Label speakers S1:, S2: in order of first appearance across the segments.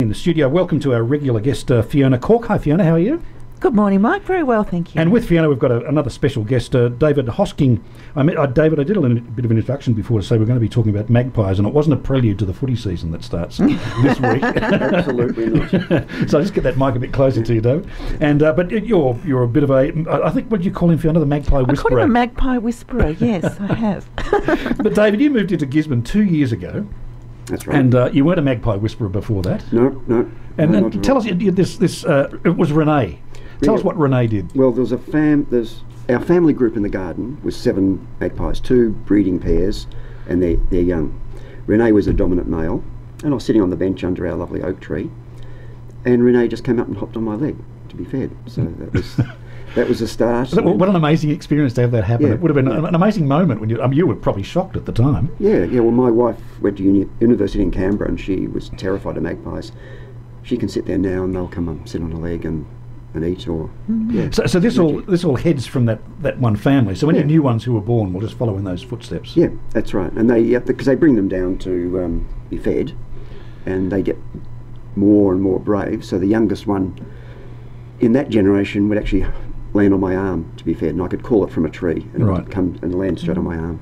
S1: in the studio. Welcome to our regular guest, Fiona Cork. Hi, Fiona. How are you?
S2: Good morning, Mike. Very well, thank you.
S1: And with Fiona, we've got another special guest, David Hosking. David, I did a bit of an introduction before to say we're going to be talking about magpies, and it wasn't a prelude to the footy season that starts this week.
S3: Absolutely not.
S1: So I'll just get that mic a bit closer to you, David. And but you're a bit of a, I think, what do you call him, Fiona, the magpie whisperer?
S2: I call him a magpie whisperer, yes, I have.
S1: But David, you moved into Gisborne 2 years ago.
S3: That's right.
S1: And you weren't a magpie whisperer before that.
S3: No.
S1: And tell us, it was Renee. Tell us what Renee did.
S3: Well, there's our family group in the garden was 7 magpies, 2 breeding pairs, and they're young. Renee was a dominant male, and I was sitting on the bench under our lovely oak tree, and Renee just came up and hopped on my leg to be fed. So that was a start.
S1: What an amazing experience to have that happen. It would have been an amazing moment when you were probably shocked at the time.
S3: Yeah. Well, my wife went to university in Canberra, and she was terrified of magpies. She can sit there now, and they'll come and sit on her leg and eat, or
S1: So this all heads from that one family. So any new ones who were born will just follow in those footsteps.
S3: Yeah, that's right. And they because they bring them down to be fed, and they get more and more brave. So the youngest one in that generation would actually land on my arm to be fed, and I could call it from a tree, and it would come and land straight on my arm.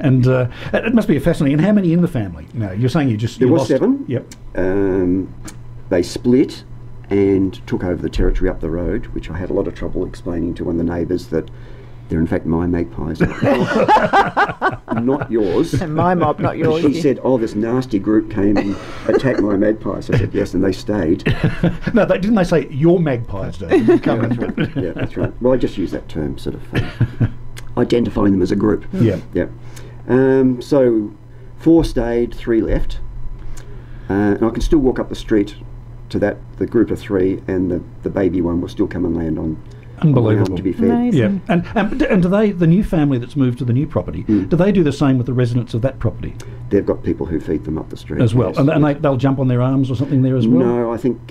S1: And it must be fascinating. And how many in the family? You know, you're saying
S3: there was
S1: lost
S3: 7.
S1: Yep.
S3: They split and took over the territory up the road, which I had a lot of trouble explaining to one of the neighbours that they're in fact my magpies, not yours.
S2: And my mob, not yours.
S3: She said, "Oh, this nasty group came and attacked my magpies." I said, "Yes," and they stayed.
S1: No, didn't they say your magpies, Dave?
S3: Yeah, that's right. Well, I just use that term, sort of identifying them as a group.
S1: Yeah.
S3: So 4 stayed, 3 left, and I can still walk up the street to the group of 3, and the baby one will still come and land on.
S1: Unbelievable.
S3: To be fed.
S2: Amazing.
S1: Yeah, and do they, the new family that's moved to the new property, do they do the same with the residents of that property?
S3: They've got people who feed them up the street
S1: as well,
S3: yes.
S1: and they'll jump on their arms or something there as well.
S3: No, I think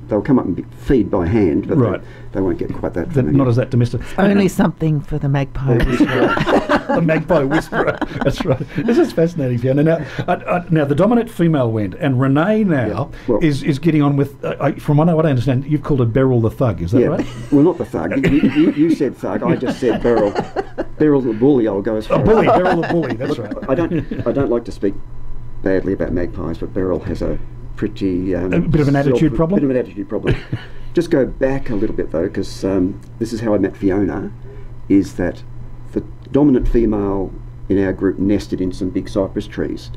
S3: they'll come up and feed by hand, but they won't get quite that.
S1: Not as that domestic.
S2: Only something for the magpie whisperer.
S1: The magpie whisperer. That's right. This is fascinating, Fiona. Now the dominant female went, and Renee now is getting on with. From what I understand, you've called her Beryl the Thug. Is that right?
S3: Well, not the thug. You said thug. I just said Beryl. Beryl the bully. I'll go as far.
S1: Bully. Beryl the bully. That's right.
S3: I don't like to speak badly about magpies, but Beryl has a pretty
S1: a bit of an attitude problem.
S3: Bit of an attitude problem. Just go back a little bit though, because this is how I met Fiona. Is that the dominant female in our group nested in some big cypress trees,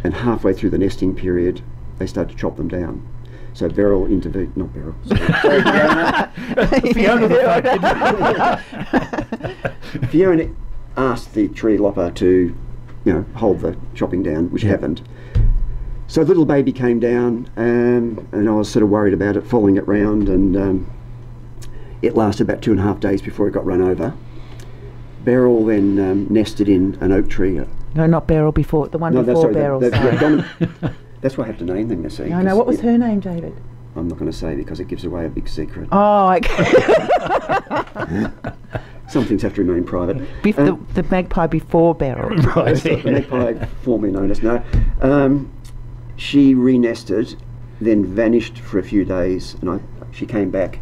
S3: and halfway through the nesting period, they started to chop them down. So Beryl intervened. Not Beryl.
S1: Fiona
S3: Fiona asked the tree lopper to, hold the chopping down, which happened. So the little baby came down, and I was sort of worried about it, following it round, and it lasted about 2.5 days before it got run over. Beryl then nested in an oak tree.
S2: No, not Beryl before, the one before Beryl.
S3: That's why I have to name them, you see.
S2: No, what was her name, David?
S3: I'm not going to say because it gives away a big secret.
S2: Oh, okay.
S3: Some things have to remain private.
S2: The magpie before Beryl.
S1: Right.
S3: The magpie formerly known as she re-nested, then vanished for a few days, and she came back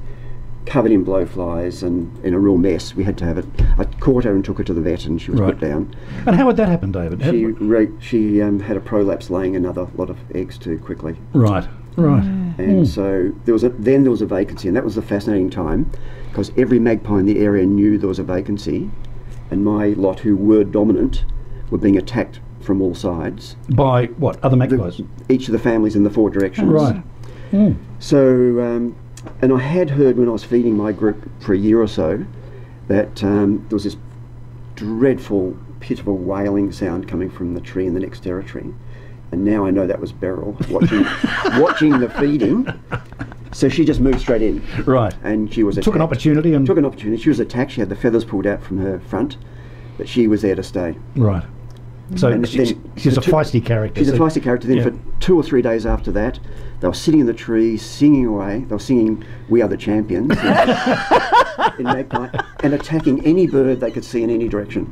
S3: covered in blowflies and in a real mess. We had to have it. I caught her and took her to the vet, and she was put down.
S1: And how would that happen, David?
S3: She had a prolapse, laying another lot of eggs too quickly.
S1: Right.
S3: And so there was a vacancy, and that was the fascinating time, because every magpie in the area knew there was a vacancy, and my lot, who were dominant, were being attacked from all sides.
S1: By what? Other magpies?
S3: Each of the families in the 4 directions.
S1: Right.
S3: So, and I had heard when I was feeding my group for a year or so that there was this dreadful, pitiful wailing sound coming from the tree in the next territory. And now I know that was Beryl watching the feeding. So she just moved straight in.
S1: Right.
S3: And she was attacked.
S1: Took an opportunity.
S3: She was attacked. She had the feathers pulled out from her front, but she was there to stay.
S1: Right. So she's a feisty character.
S3: She's a feisty character. Then for 2 or 3 days after that, they were sitting in the tree, singing away. They were singing "We Are the Champions" in magpie, and attacking any bird they could see in any direction.